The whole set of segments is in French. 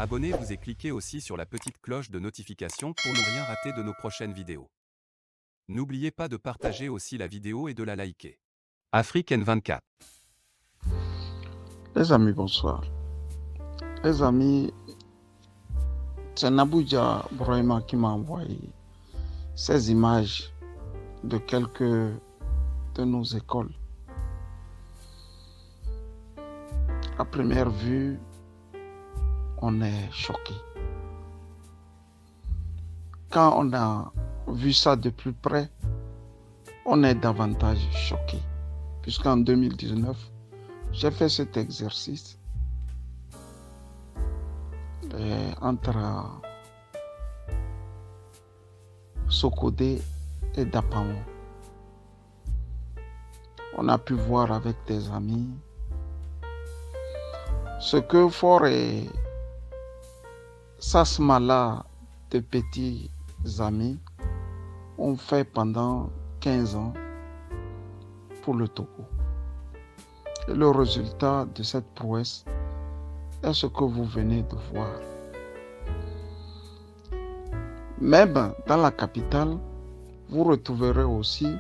Abonnez-vous et cliquez aussi sur la petite cloche de notification pour ne rien rater de nos prochaines vidéos. N'oubliez pas de partager aussi la vidéo et de la liker. Afrique N24. Les amis, bonsoir. Les amis, c'est Nabouja Broema qui m'a envoyé ces images de quelques de nos écoles. À première vue, on est choqué. Quand on a vu ça de plus près, on est davantage choqué. Puisqu'en 2019, j'ai fait cet exercice entre Sokodé et Dapamo. On a pu voir avec des amis ce que Fort et Sasmala, de petits amis, ont fait pendant 15 ans pour le Togo. Et le résultat de cette prouesse est ce que vous venez de voir. Même dans la capitale, vous retrouverez aussi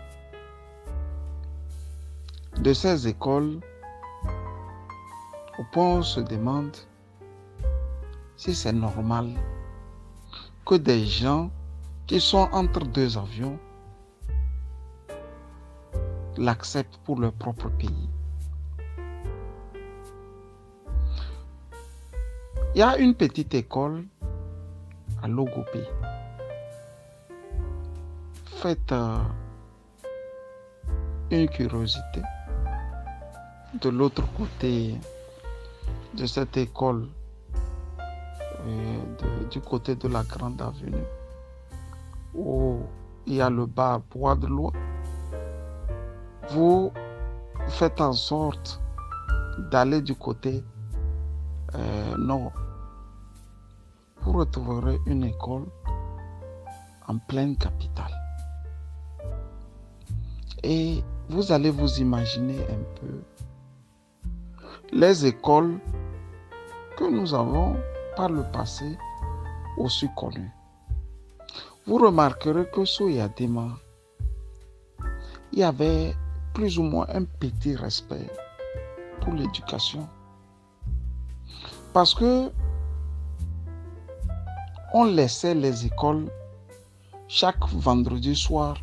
de ces écoles au point où on se demande si c'est normal que des gens qui sont entre deux avions l'acceptent pour leur propre pays. Il y a une petite école à Logopé. Faites une curiosité. De l'autre côté de cette école, du côté de la Grande Avenue, où il y a le bar Bois de l'Eau, vous faites en sorte d'aller du côté nord. Vous retrouverez une école en pleine capitale. Et vous allez vous imaginer un peu les écoles que nous avons par le passé aussi connues. Vous remarquerez que sous Yadema, il y avait plus ou moins un petit respect pour l'éducation. Parce que on laissait les écoles chaque vendredi soir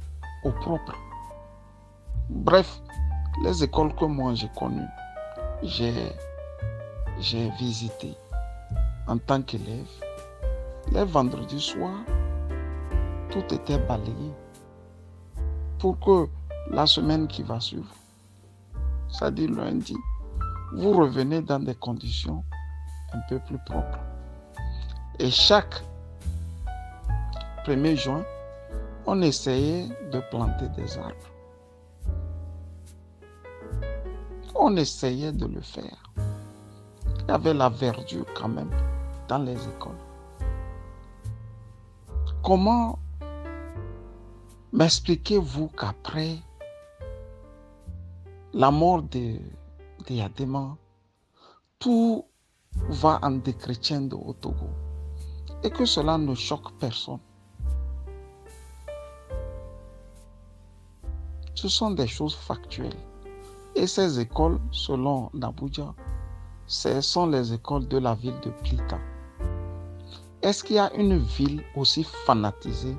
au propre. Bref, les écoles que moi j'ai connues, j'ai visité en tant qu'élève, les vendredis soirs, tout était balayé pour que la semaine qui va suivre, c'est-à-dire lundi, vous revenez dans des conditions un peu plus propres. Et chaque 1er juin, on essayait de planter des arbres. On essayait de le faire. Il y avait la verdure quand même dans les écoles. Comment m'expliquez-vous qu'après la mort de Yadema, tout va en décrescendo au Togo et que cela ne choque personne? Ce sont des choses factuelles. Et ces écoles, selon Nabouja, ce sont les écoles de la ville de Plita. Est-ce qu'il y a une ville aussi fanatisée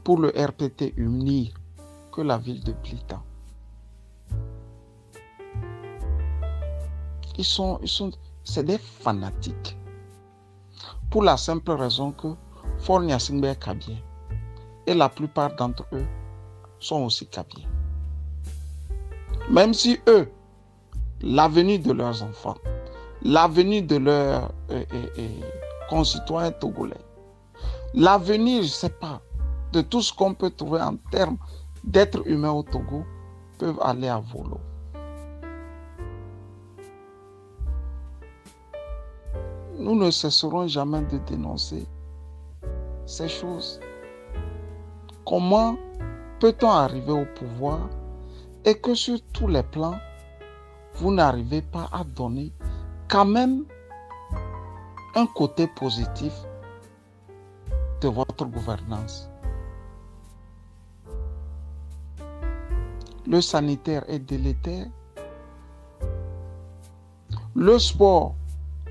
pour le RPT UNIR que la ville de Plita? C'est des fanatiques. Pour la simple raison que Fort Nyasingbe est kabien. Et la plupart d'entre eux sont aussi kabiens. Même si eux, l'avenir de leurs enfants, l'avenir de leurs concitoyens togolais, l'avenir, je ne sais pas, de tout ce qu'on peut trouver en termes d'êtres humains au Togo, peuvent aller à volo. Nous ne cesserons jamais de dénoncer ces choses. Comment peut-on arriver au pouvoir et que sur tous les plans, vous n'arrivez pas à donner quand même un côté positif de votre gouvernance. Le sanitaire est délétère. Le sport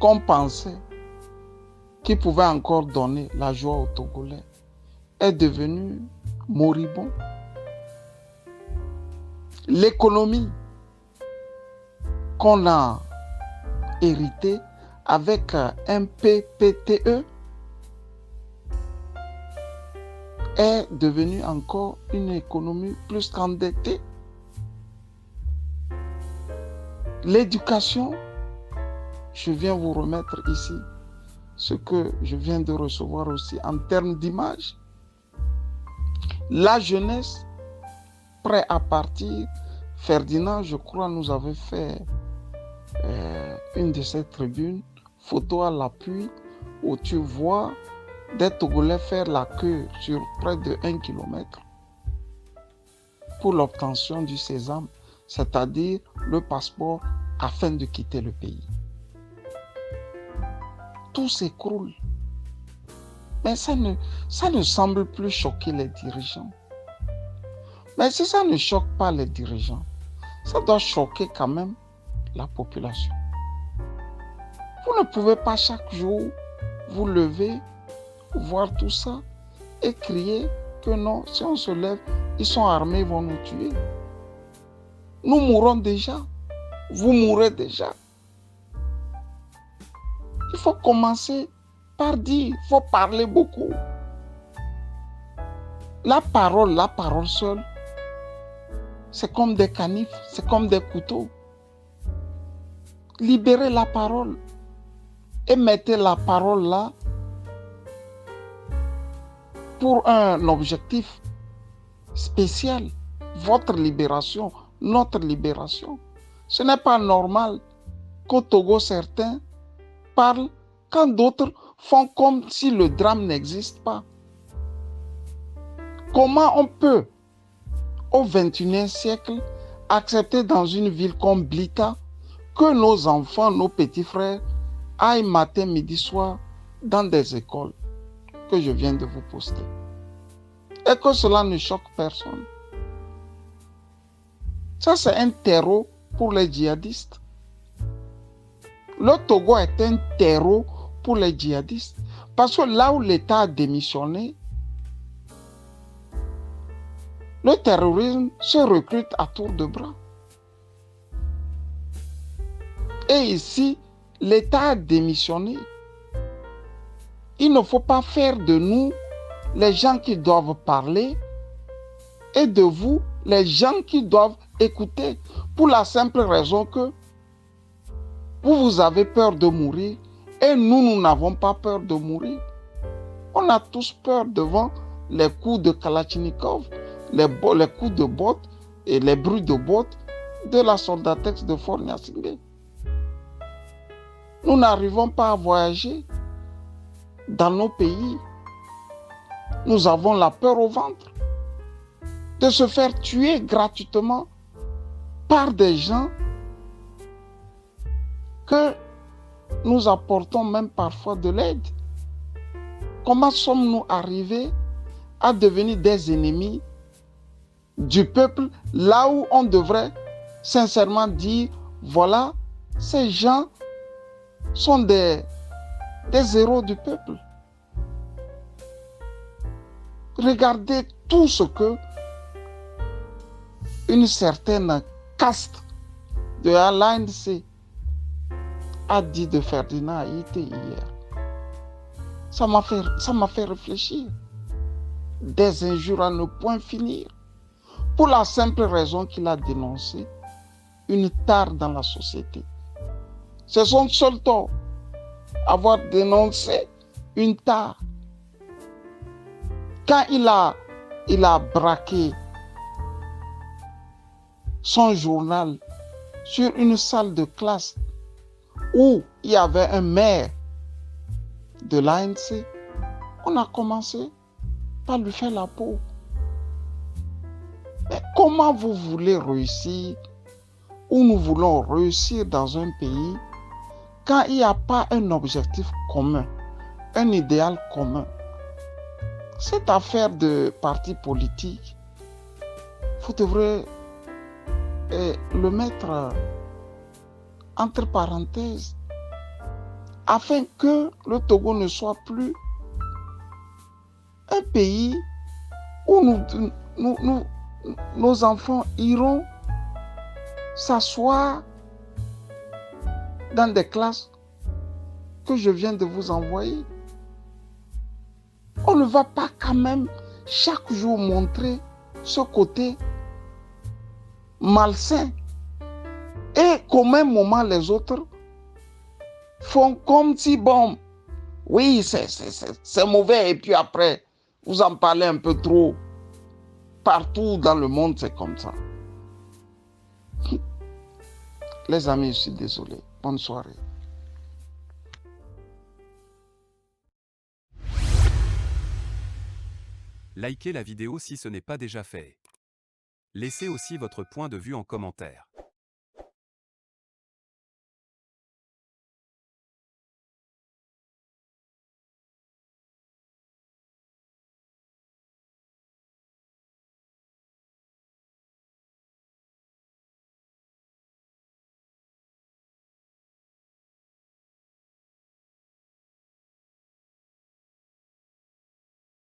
qu'on pensait qui pouvait encore donner la joie aux Togolais est devenu moribond. L'économie qu'on a héritée avec un PPTE est devenue encore une économie plus qu'endettée. L'éducation, je viens vous remettre ici ce que je viens de recevoir aussi en termes d'image. La jeunesse, prêt à partir, Ferdinand, je crois, nous avait fait une de ces tribunes, photo à l'appui, où tu vois des Togolais faire la queue sur près de 1 kilomètre pour l'obtention du sésame, c'est-à-dire le passeport afin de quitter le pays. Tout s'écroule. Mais ça ne semble plus choquer les dirigeants. Mais si ça ne choque pas les dirigeants, ça doit choquer quand même la population. Vous ne pouvez pas chaque jour vous lever, voir tout ça et crier que non, si on se lève, ils sont armés, ils vont nous tuer. Nous mourrons déjà. Vous mourrez déjà. Il faut commencer par dire, il faut parler beaucoup. La parole seule, c'est comme des canifs, c'est comme des couteaux. Libérez la parole et mettez la parole là pour un objectif spécial. Votre libération, notre libération. Ce n'est pas normal qu'au Togo, certains parlent quand d'autres font comme si le drame n'existe pas. Comment on peut, au XXIe siècle, accepter dans une ville comme Blita que nos enfants, nos petits frères, aillent matin, midi, soir dans des écoles que je viens de vous poster et que cela ne choque personne? Ça, c'est un terreau pour les djihadistes. Le Togo est un terreau pour les djihadistes. Parce que là où l'État a démissionné, le terrorisme se recrute à tour de bras. Et ici, l'État a démissionné. Il ne faut pas faire de nous les gens qui doivent parler et de vous les gens qui doivent écouter, pour la simple raison que vous avez peur de mourir et nous n'avons pas peur de mourir. On a tous peur devant les coups de Kalachnikov, les coups de bottes et les bruits de bottes de la soldatex de Fort Gnassingbé. Nous n'arrivons pas à voyager dans nos pays. Nous avons la peur au ventre de se faire tuer gratuitement par des gens que nous apportons même parfois de l'aide. Comment sommes-nous arrivés à devenir des ennemis du peuple, là où on devrait sincèrement dire, voilà, ces gens sont des héros du peuple. Regardez tout ce que une certaine caste de l'ANC a dit de Ferdinand Haïté hier. Ça m'a fait réfléchir. Des injures à ne point finir. Pour la simple raison qu'il a dénoncé une tare dans la société. C'est son seul tort, avoir dénoncé une tare. Quand il a braqué son journal sur une salle de classe où il y avait un maire de l'ANC, on a commencé par lui faire la peau. Mais comment vous voulez réussir, ou nous voulons réussir dans un pays quand il n'y a pas un objectif commun, un idéal commun, cette affaire de parti politique, vous devrez le mettre entre parenthèses afin que le Togo ne soit plus un pays où nos enfants iront s'asseoir dans des classes que je viens de vous envoyer. On ne va pas quand même chaque jour montrer ce côté malsain et qu'au même moment les autres font comme si bon, oui c'est mauvais et puis après vous en parlez un peu trop. Partout dans le monde c'est comme ça. Les amis, je suis désolé. Bonne soirée. Likez la vidéo si ce n'est pas déjà fait. Laissez aussi votre point de vue en commentaire.